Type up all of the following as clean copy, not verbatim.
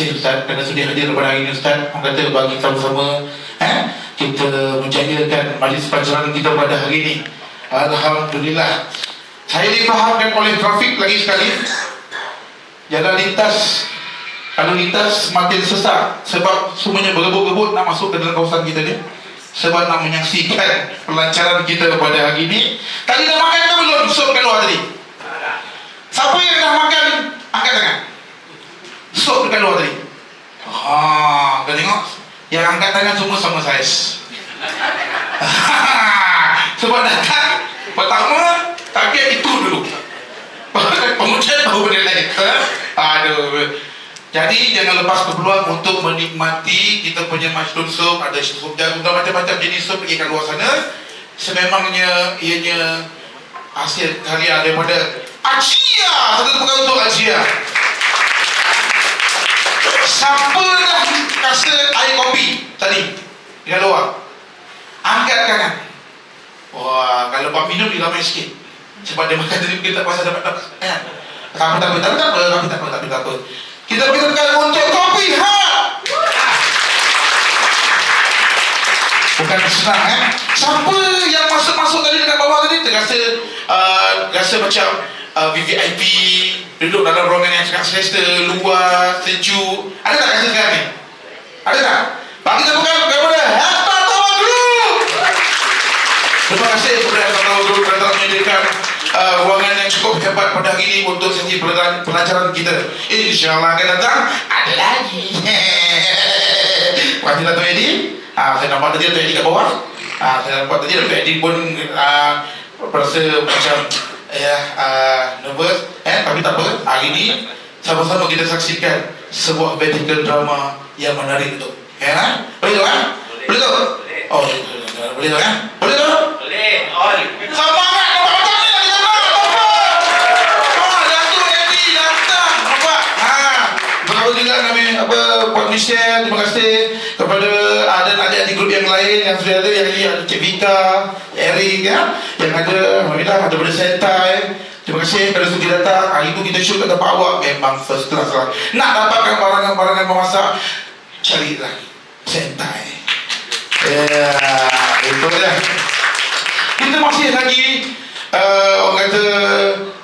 kasih Ustaz kerana sudah hadir pada hari ini Ustaz. Orang kata bagi sama-sama kita menjayakan majlis pelajaran kita pada hari ini. Alhamdulillah. Saya difahamkan oleh trafik lagi sekali. Jalan lintas, lalu lintas semakin sesak sebab semuanya berebut-rebut nak masuk ke dalam kawasan kita ni, sebab nak menyaksikan pelancaran kita pada hari ini. Tadi dah makan ke belum? Sup kat luar tadi. Siapa yang dah makan angkat tangan? Sup dekat luar tadi. Kau tengok, yang angkat tangan semua sama saiz. Sebab datang pertama target itu dulu, kemudian baru benda lain. Aduh. Jadi jangan lepas peluang untuk menikmati kita punya mushroom soup. Ada sup jagung dan macam-macam jenis sup pergi kat luar sana. Sememangnya ianya hasil karya daripada Ajia. Satu tepuk tangan untuk Ajia. Siapa dah rasa air kopi tadi di luar? Angkat tangan. Wah, kalau buat minum dia ramai sikit. Sebab dia makan tadi kita tak pasal dapat kan. Tak apa. Kita berikan untuk kopi. Bukan senang Siapa yang masuk tadi dekat bawah tadi terasa rasa macam VVIP, duduk dalam ruangan yang sangat selesa, luas, sejuk. Ada tak rasa sekarang ni? Ada tak? Bagi tepukan kepada Hatta Tawa Group. Terima kasih kepada Hatta Tawa Group kerana telah menyediakan ruangan yang cukup hebat pada hari ini untuk sesi pelajaran kita. InsyaAllah akan datang ada lagi. Wajib Dato' Edi. Saya nampak tadi Dato' Edi kat bawah. Saya nampak tadi Dato' Edi pun berasa macam nervous. Tapi tak apa. Hari ini sama-sama kita saksikan sebuah vertical drama yang menarik itu. Boleh tu Boleh tu? Oh, boleh tu Boleh tu? Boleh. On. Semangat nampak macam ni lagi sama. Dato' Edi datang. Nampak? Alhamdulillah kami Puan Michelle, terima kasih kepada dan adik-adik grup yang lain yang sudah ada, yang ada Cik Vika, Eric yang ada, alhamdulillah ada pada Sentai. Terima kasih kerana sudi datang. Hari itu kita shoot kat tempat awak memang first class lah. Nak dapatkan barangan-barangan memasak, carilah Sentai. Itu dia. Kita masih lagi orang kata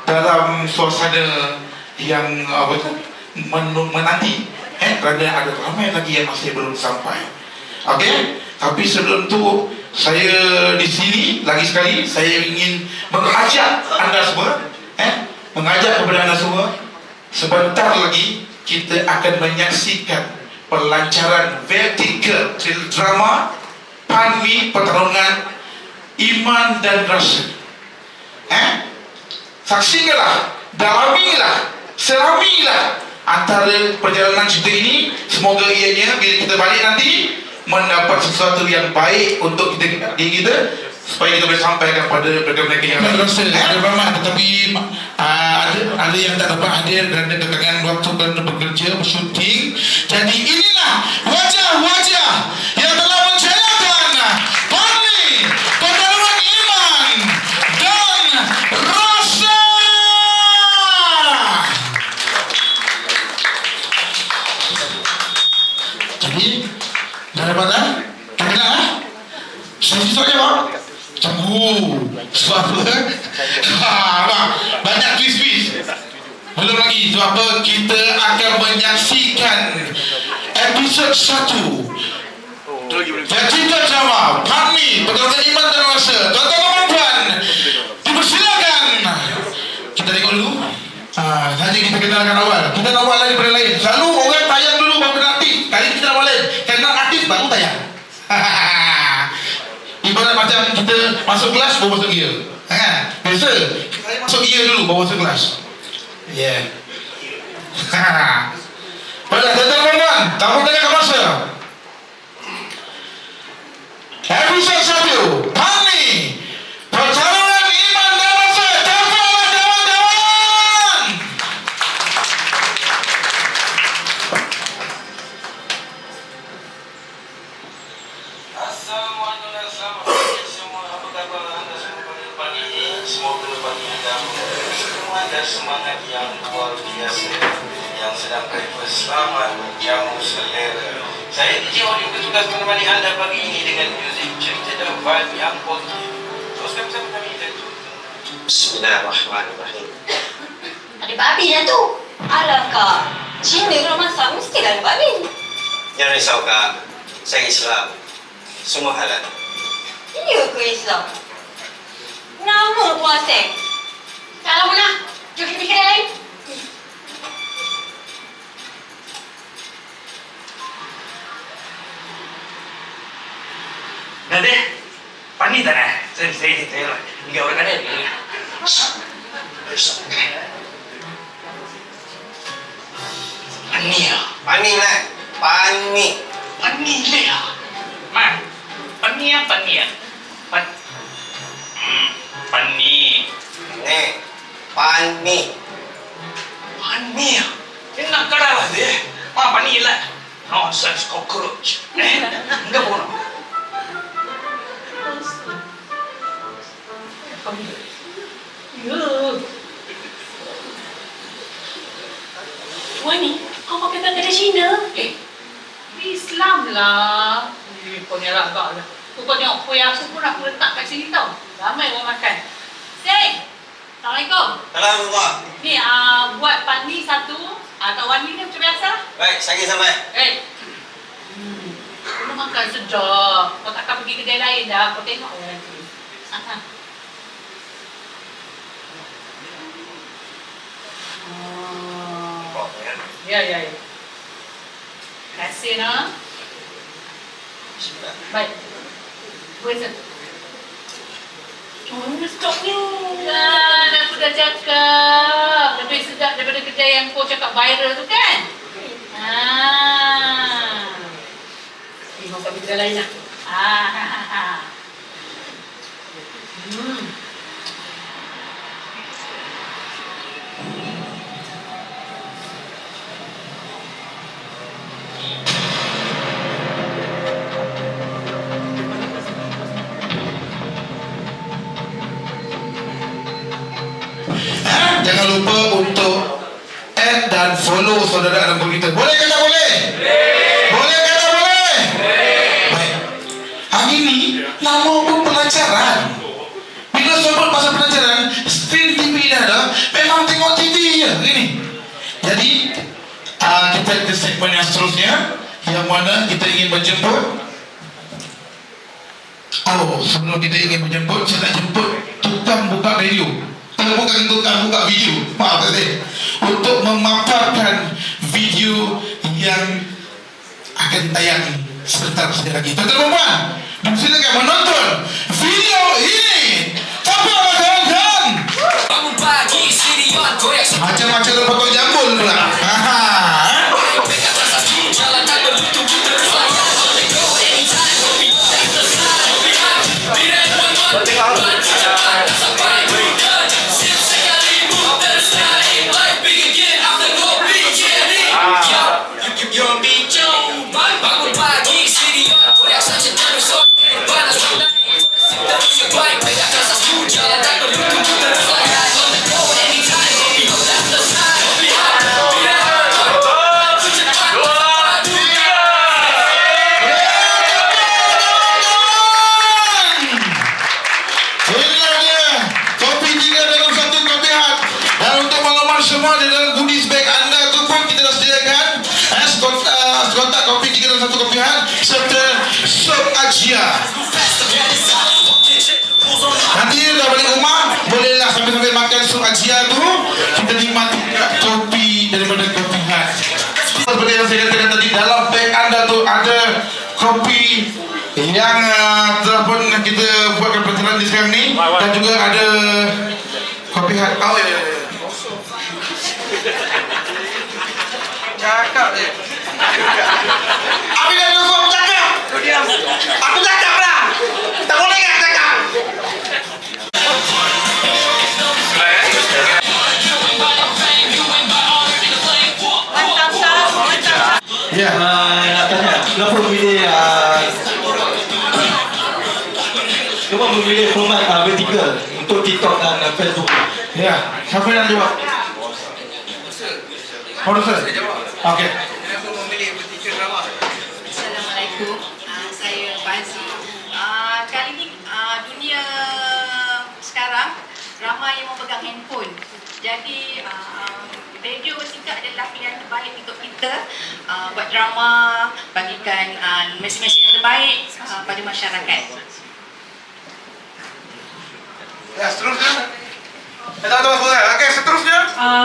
dalam suasana yang menanti, kerana ada ramai lagi yang masih belum sampai. Okey, tapi sebelum tu saya di sini lagi sekali saya ingin mengajak anda semua, mengajak kepada anda semua, sebentar lagi kita akan menyaksikan pelancaran vertical drama Panmi Pertarungan Iman dan Rasa. Saksikanlah, dalamilah, selamilah antara perjalanan cerita ini. Semoga ianya bila kita balik nanti mendapat sesuatu yang baik untuk diri kita, supaya kita boleh sampaikan pada mereka-mereka yang ada ramai, tetapi ada yang tak dapat hadir kerana kekangan waktu kerana bekerja, bersyuting. Jadi inilah wajah-wajah yang telah menjayakan Panmi Pertarungan Iman dan Rasa. Jadi daripada tak kenal saya cerita Pak sebab apa? Banyak twist-twist. Belum lagi sebab apa? Kita akan menyaksikan episod 1 vertical drama Panmi Pertarungan Iman dan Rasa. Tuan-tuan dan puan, dipersilakan. Kita tengok dulu. Saja kita kenalkan awal. Kita nak awal lagi daripada lain. Selalu orang tayang dulu baru kena artis. Kali kita nak awal lain. Kenal artis baru tayang. Ibarat macam kita masuk kelas baru masuk gear. Biasa saya masuk gear dulu baru masuk kelas. Baiklah tuan-tuan, tepuk tangan ke masa. Episod 1 Panmi Pertarungan Iman dan Rasa. Tepuklah kawan-kawan. Assalamualaikum, selamat pagi semua. Apa khabar anda semua pada pagi ini? Semoga pagi anda memiliki semangat dan semangat yang luar biasa. yang sedang breakfast. Selamat jamu selera. Saya Jiwa bertugas menemani anda pagi ini dengan muzik cerita dan vibe yang positif. Teruskan bersama kami dan Bismillahirrahmanirrahim. Ada babi dah tu. Alah kak, Cina kalau masak mesti ada babi. Jangan risau kak, saya Islam. Semua halal. Ya ke Islam? Nama puasa. Tak lama nak. Jom kita pergi kedai lain. Dede, pani tak nak? Saya tiga orang ada. Pani ya, Pani lah. Pani. pani le ya. Man, pani ya, pani ya. Pani, Nih. Pani. pani ya. Enak kadang deh. Pani lah. Nonsense cockroach. Enggak bono. Tuan ni, kau pakai tanda Cina? Islam lah. Kau ni agak lah. Kau tengok kuih aku pun aku letak kat sini tau. Ramai orang makan. Seng! Assalamualaikum. Alhamdulillah. Ni buat pani satu. Atau wani ni macam biasa lah. Baik, saya sampai. Kau makan sedap. Kau takkan pergi kedai lain dah. Kau tengok lah nanti. Aha. Ya. Terima kasih nak. Bismillah. Baik. Boleh sir. Stopnya. Kan, aku dah cakap. Lebih sedap daripada kedai yang kau cakap viral tu kan? Kau tak pergi kedai lain lah. Jangan lupa untuk add dan follow saudara dan kita. Boleh ke tak boleh? Boleh ke tak boleh? Baik. Hari ini nama pun pelajaran. Bila sebut pasal pelajaran, screen TV dah ada, memang tengok TV je gini. Jadi kita ke segmen yang seterusnya, yang mana kita ingin menjemput. Sebelum kita ingin menjemput, saya nak jemput tukang buka radio. Bukan tukang buka video, maaf tadi, untuk memaparkan video yang akan tayang sebentar saja lagi. Tuan-tuan dan puan, silakan menonton video ini. Siapa kawan-kawan? Bangun pagi, Sirion goyak Macam-macam terpotong jambul pula. pegang rasa jalan tak berlutu terus layan on the go anytime hobi the side biar one sampai sip sekali move terus naik like big again after go big yo bangun pagi, Sirion goyak saja terus panas naik terus baik pegang rasa jalan tak berlutu terus layan on the go anytime hobi the side Inilah dia, kopi 3 dalam 1 kopi hat. Dan untuk maklumat semua, di dalam goodies bag anda tu pun kita dah sediakan kotak kopi 3 dalam 1 kopi hat serta sop Ajia. Nanti dah balik rumah, bolehlah sambil-sambil makan sop Ajia tu, kita nikmati kopi daripada kopi hat. Seperti yang saya katakan tadi, dalam bag anda tu ada kopi yang telah pun kita buatkan pelajaran di sekarang ni, dan juga ada kopi hat. cakap je. Apa yang aku cakap? Aku cakap lah. Tak boleh tak cakap? Ya. Nak tanya, kenapa memilih format vertikal untuk TikTok dan Facebook? Ya. Siapa yang jawab? Producer. Okey. Assalamualaikum, saya Fazi. Kali ni dunia sekarang ramai yang memegang handphone. Jadi radio bersikap adalah pilihan terbaik untuk kita buat drama, bagikan mesej-mesej yang terbaik pada masyarakat. Ya, seterusnya. Okey, seterusnya.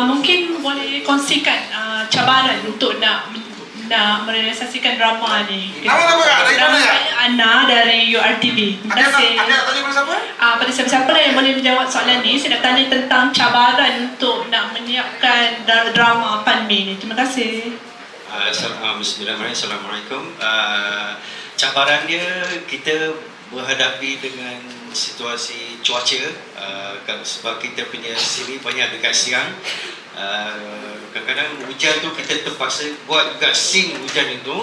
Mungkin boleh kongsikan cabaran untuk nak merealisasikan drama ni. Nama apa kak? Dari mana ya? Saya Ana dari URTV. Terima kasih. Ada nak tanya pada siapa? Pada siapa-siapa yang boleh menjawab soalan ni, saya nak tanya tentang cabaran untuk nak menyiapkan drama Panmi ni. Terima kasih. Bismillahirrahmanirrahim. Assalamualaikum. Cabaran dia, kita berhadapi dengan situasi cuaca, sebab kita punya sini banyak dekat siang. Kadang-kadang hujan tu kita terpaksa buat juga scene hujan itu,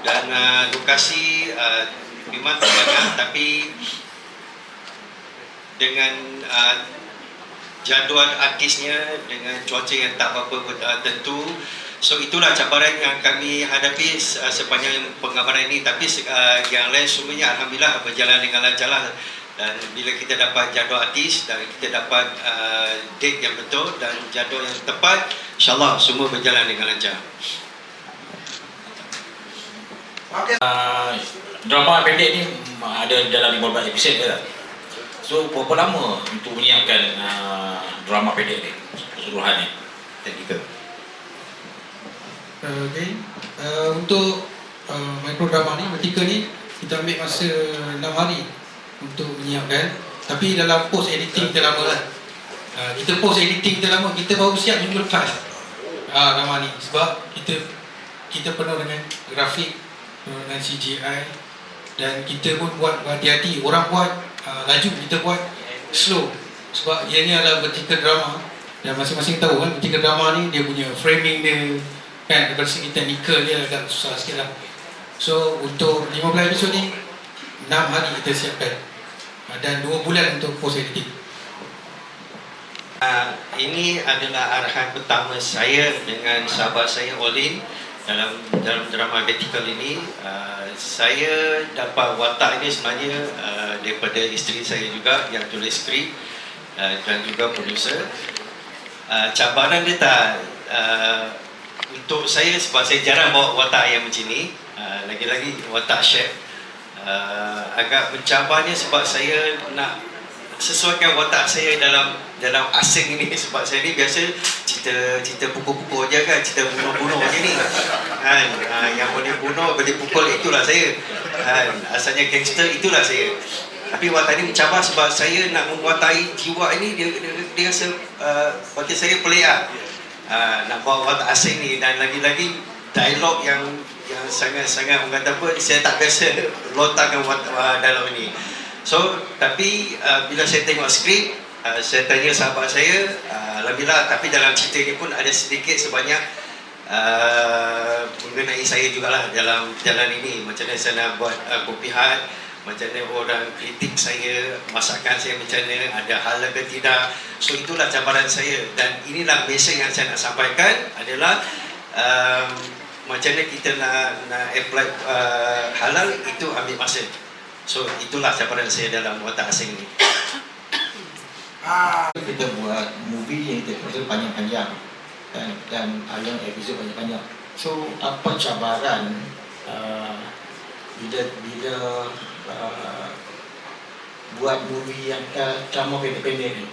dan lokasi memang banyak, tapi dengan jadual artisnya, dengan cuaca yang tak berapa tentu. So itulah cabaran yang kami hadapi sepanjang penggambaran ini. Tapi yang lain semuanya alhamdulillah berjalan dengan lancar lah. Dan bila kita dapat jadual artis dan kita dapat date yang betul dan jadual yang tepat, insyaAllah semua berjalan dengan lancar. Drama pendek ni ada dalam 15 episod je lah. So berapa lama untuk menyiapkan drama pendek ni keseluruhan ni? Technical. Untuk microdrama ni, vertical ni, kita ambil masa 6 hari untuk menyiapkan. Tapi dalam post editing kita lama lah. Kita post editing kita lama, kita baru siap minggu lepas drama ni. Sebab kita penuh dengan grafik, penuh dengan CGI, dan kita pun buat berhati-hati. Orang buat laju, kita buat slow. Sebab ia ni adalah vertical drama, dan masing-masing tahu kan vertical drama ni dia punya framing dia kan, dari segi teknikal dia agak susah sikit lah. So untuk 15 episod ni 6 hari kita siapkan, dan 2 bulan untuk post editing. Ini adalah arahan pertama saya dengan sahabat saya Olin dalam drama vertical ini. Saya dapat watak ini sebenarnya daripada isteri saya juga yang tulis skrip dan juga producer. Cabaran dia tak untuk saya, sebab saya jarang bawa watak yang macam ni, lagi-lagi watak chef. Agak mencabarnya sebab saya nak sesuaikan watak saya dalam asing ini. Sebab saya ni biasa cerita pukul-pukul je kan, cerita bunuh-bunuh je ni kan. Yang boleh bunuh, boleh pukul, itulah saya kan. Asalnya gangster, itulah saya. Tapi watak ni mencabar sebab saya nak menguatai jiwa ini. Dia rasa bagi saya pelik lah, nak bawa watak asing ni. Dan lagi-lagi dialog yang sangat-sangat orang kata apa, saya tak biasa lontarkan dialog ini. So, tapi bila saya tengok skrip, saya tanya sahabat saya, alhamdulillah, tapi dalam cerita ini pun ada sedikit sebanyak mengenai saya jugalah dalam jalan ini. Macam mana saya nak buat kopihat, macam mana orang kritik saya, masakan saya macam mana, ada hal ke tidak. So itulah cabaran saya, dan inilah mesej yang saya nak sampaikan adalah macam mana kita nak apply halal, itu ambil masa. So itulah cabaran saya dalam watak asing ni. Kita buat movie yang kita episode panjang-panjang dan yang episode panjang-panjang. So apa cabaran bila buat movie yang drama pendek-pendek ni?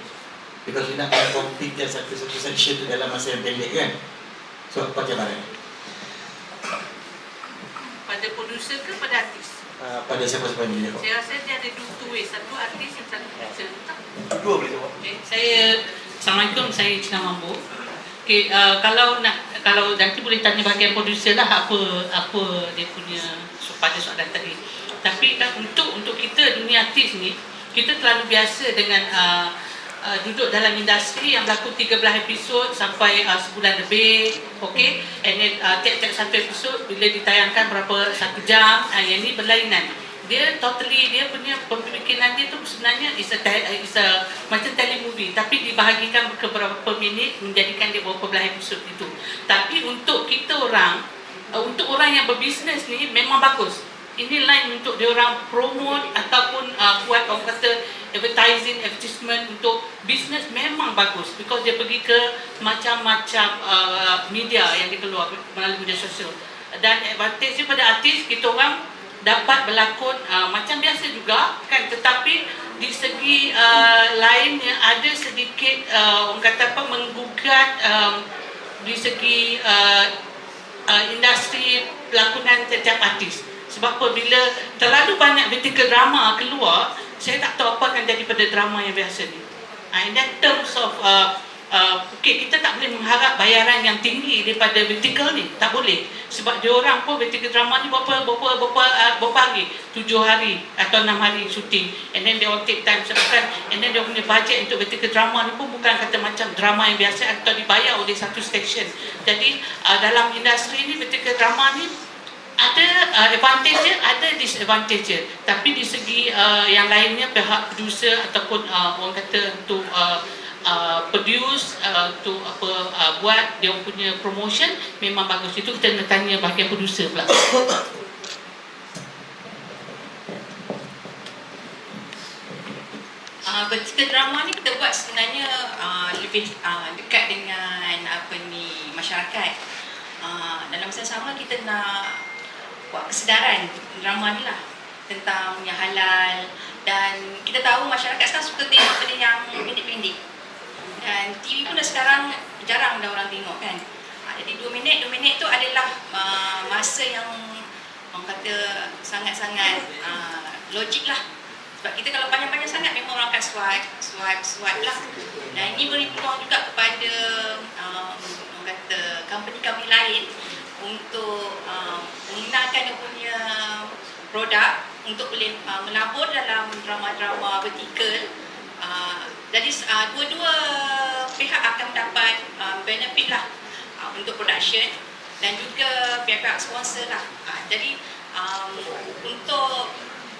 Because kita nak complete satu section tu dalam masa yang pendek kan. So apa cabaran? Pada producer ke pada artis? Pada siapa-siapa ni? Saya rasa dia ada two way, satu artis dan satu producer. Dua boleh jawab. Okay. Assalamualaikum, saya Cina Mambo. Okay, kalau nanti boleh tanya bahagian producer lah apa dia punya pada soalan tadi. Tapi untuk kita dunia artis ni, kita terlalu biasa dengan duduk dalam industri yang berlaku 13 episod sampai sebulan lebih, okey, and then tiap-tiap satu episod bila ditayangkan berapa 1 jam, yang ni berlainan. dia punya pemikiran dia tu sebenarnya is a macam telemovie, tapi dibahagikan ke beberapa minit menjadikan dia beberapa belah episod itu. Tapi untuk kita orang, untuk orang yang berbisnes ni memang bagus. Ini line untuk dia orang promote ataupun buat orang kata advertisement untuk bisnes memang bagus, because dia pergi ke macam-macam media yang dikeluar melalui media sosial. Dan advantage dia pada artis, kita orang dapat berlakon macam biasa juga kan, tetapi di segi lainnya ada sedikit orang kata apa, menggugat di segi industri pelakonan setiap artis. Sebab apa, bila terlalu banyak vertical drama keluar, saya tak tahu apa akan jadi pada drama yang biasa ni. In that terms of kita tak boleh mengharap bayaran yang tinggi daripada vertical ni, tak boleh. Sebab dia orang pun vertical drama ni berapa hari, 7 hari atau 6 hari syuting, and then they all take time sebabkan, and then dia punya budget untuk vertical drama ni pun bukan kata macam drama yang biasa atau dibayar oleh satu stesen. Jadi dalam industri ni vertical drama ni ada advantage, ada disadvantage. Tapi di segi yang lainnya, pihak producer ataupun orang kata untuk produce untuk buat dia punya promotion memang bagus. Itu kita nak tanya bahagian producer pula. Vertical drama ni kita buat sebenarnya lebih dekat dengan masyarakat. Dalam masa sama kita nak buat kesedaran drama ni lah tentang yang halal, dan kita tahu masyarakat sekarang suka tengok benda yang pendek-pendek, dan TV pun dah sekarang jarang dah orang tengok kan. Jadi 2 minit tu adalah masa yang orang kata sangat-sangat logik lah. Sebab kita kalau panjang-panjang sangat memang orang akan swipe lah. Dan ini beri peluang juga kepada orang kata company-company lain untuk menggunakan dia punya produk untuk boleh melabur dalam drama-drama vertikal. Jadi dua-dua pihak akan mendapat benefit lah untuk production dan juga pihak-pihak sponsor lah. Jadi untuk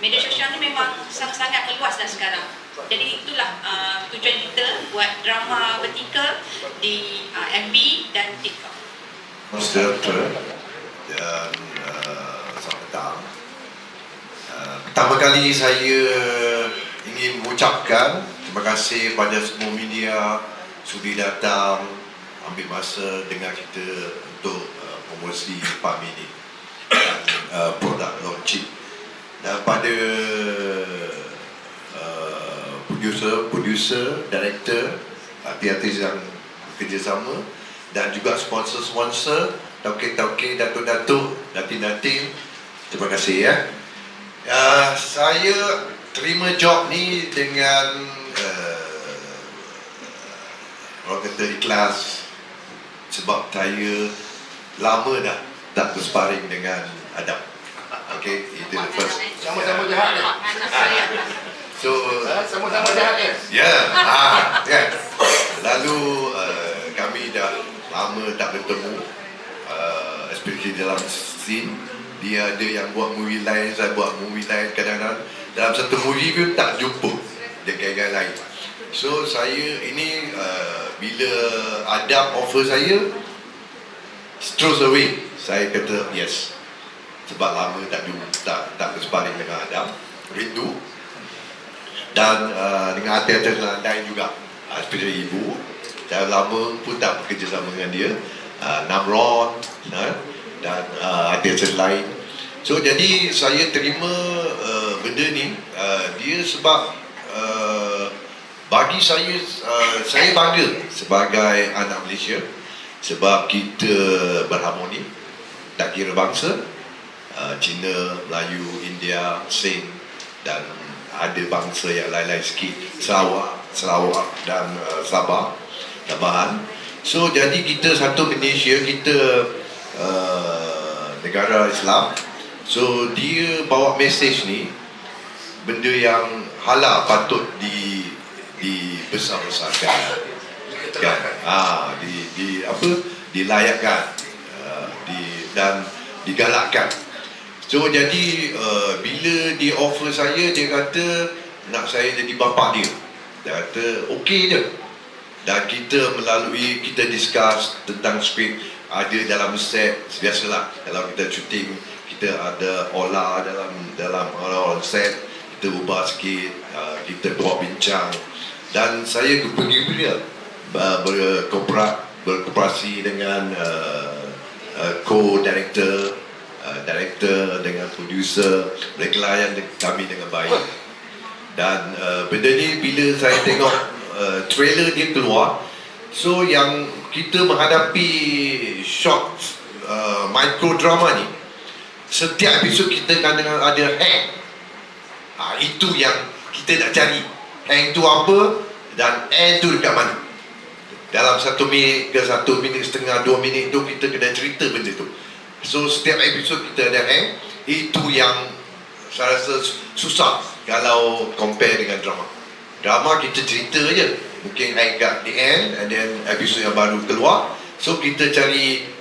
media sosial ni memang sangat-sangat meluas dah sekarang. Jadi itulah tujuan kita buat drama vertikal di FB dan TikTok. Mr. dan selamat petang. Pertama kali saya ingin mengucapkan terima kasih pada semua media sudi datang ambil masa dengar kita untuk promosi 4 minit produk launching. Dan pada producer, director, artis-artis yang bekerjasama, dan juga sponsor-sponsor, tauke-tauke, datuk-datuk, datin-datin, terima kasih ya. Saya terima job ni dengan orang kata ikhlas, sebab saya lama dah tak bersparing dengan Adam. Okay, itu first. Sama-sama jahat kan? So, sama-sama jahat kan? ya, kan. Lalu kami dah lama tak bertemu, especially dalam scene. Dia ada yang buat movie lain, saya buat movie lain. Kadang-kadang dalam satu movie pun tak jumpa dengan lain. So saya ini bila Adam offer saya, straight away saya kata yes. Sebab lama tak bersparing dengan Adam, rindu. Dan dengan artis-artis lain juga, especially ibu, saya lama pun tak bekerja sama dengan dia, Namron dan artis lain. So jadi saya terima benda ni, dia sebab bagi saya bangga sebagai anak Malaysia, sebab kita berharmoni, tak kira bangsa, Cina, Melayu, India, Sing, dan ada bangsa yang lain-lain sikit, Sarawak dan Sabahan. So jadi kita satu Malaysia, kita negara Islam. So dia bawa mesej ni, benda yang halal patut dibesar-besarkan, kan? Dilayakkan, dan digalakkan. So jadi bila dia offer saya, dia kata nak saya jadi bapa dia. Dia kata okey je. Dan kita melalui, kita discuss tentang skrip, ada dalam set, biasalah kalau kita syuting, kita ada olah dalam on set, kita ubah sikit, kita buat bincang. Dan saya pergi berkooperasi dengan co-director, director dengan producer, mereka layan kami dengan baik. Dan benda ni bila saya tengok trailer dia keluar, so yang kita menghadapi short micro drama ni, setiap episod kita kan dengan ada hang. Itu yang kita nak cari. Hang tu apa dan end tu dekat mana. Dalam 1 minit ke 1 minit setengah, 2 minit tu kita kena cerita benda tu. So setiap episod kita ada hang. Itu yang saya rasa susah kalau compare dengan drama. Drama kita cerita je, mungkin hang kat the end, and then episod yang baru keluar. So kita cari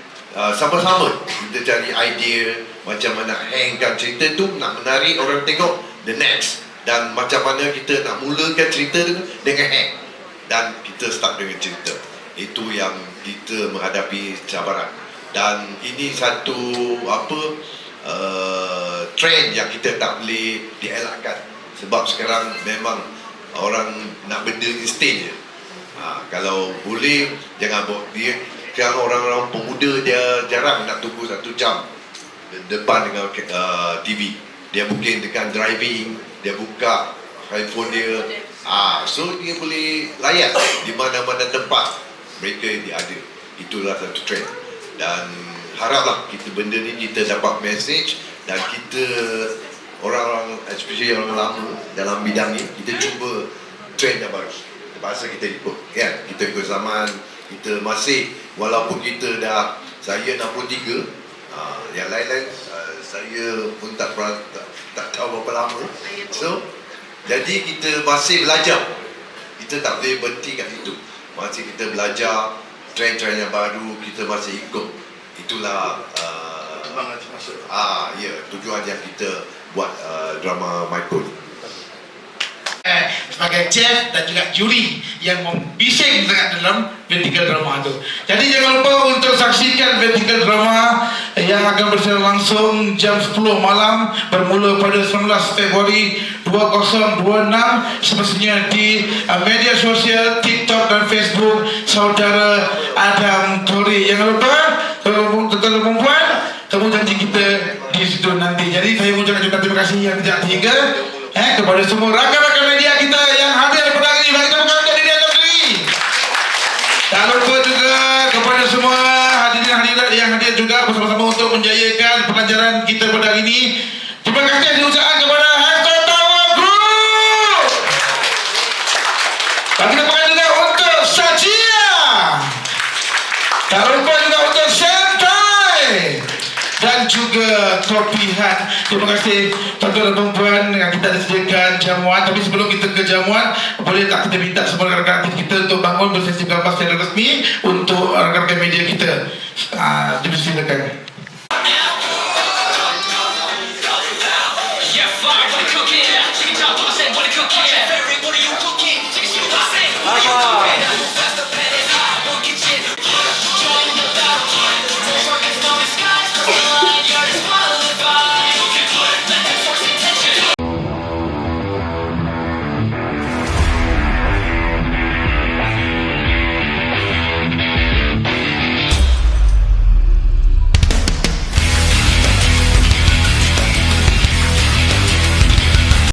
sama-sama, kita cari idea macam mana hangkan cerita tu nak menarik orang tengok the next, dan macam mana kita nak mulakan cerita tu dengan hang, dan kita start dengan cerita. Itu yang kita menghadapi cabaran. Dan ini satu trend yang kita tak boleh dielakkan, sebab sekarang memang orang nak benda instant je. Kalau boleh jangan buat dia. Sekarang orang-orang pemuda dia jarang nak tunggu 1 jam depan dengan TV. Dia mungkin dekat driving, dia buka handphone dia, so dia boleh layan di mana-mana tempat mereka dia ada. Itulah satu trend. Dan haraplah kita benda ni kita dapat message, dan kita orang-orang, especially orang lama dalam bidang ni, kita cuba trend yang baru. Terpaksa kita ikut, kan? Kita ikut zaman. Kita masih, walaupun kita dah, saya 63, yang lain-lain saya pun tak tahu berapa lama. So jadi kita masih belajar. Kita tak boleh berhenti kat situ. Masih kita belajar trend-trend yang baru, kita masih ikut. Itulah tujuan yang kita buat drama Micro. Sebagai chef dan juga juri yang membising sangat dalam vertical drama itu. Jadi jangan lupa untuk saksikan vertical drama yang akan bersiaran langsung jam 10 malam bermula pada 19 Februari 2026, semestinya di media sosial TikTok dan Facebook saudara Adam Tori. Jangan lupa, kalau perempuan, kamu janji kita di situ nanti. Jadi saya mengucapkan juga terima kasih yang tidak terhingga kepada semua rakan-rakan media kita yang hadir pada hari ini. Bagi tepuk tangan untuk diri anda sendiri. Tak lupa juga kepada semua hadirin-hadirat yang hadir juga bersama-sama untuk menjayakan pelajaran kita pada hari ini. Terima kasih yang diucapkan kepada Hector Tower Group. Bagi tepuk tangan juga untuk Satya. Tak lupa juga untuk Sentai dan juga Tropihan. Terima kasih tuan-tuan dan puan yang kita disediakan jamuan. Tapi sebelum kita ke jamuan, boleh tak kita minta semua rakan-rakan aktif kita untuk bangun bersesi gambar secara resmi untuk rakan-rakan media kita. Dipersilakan.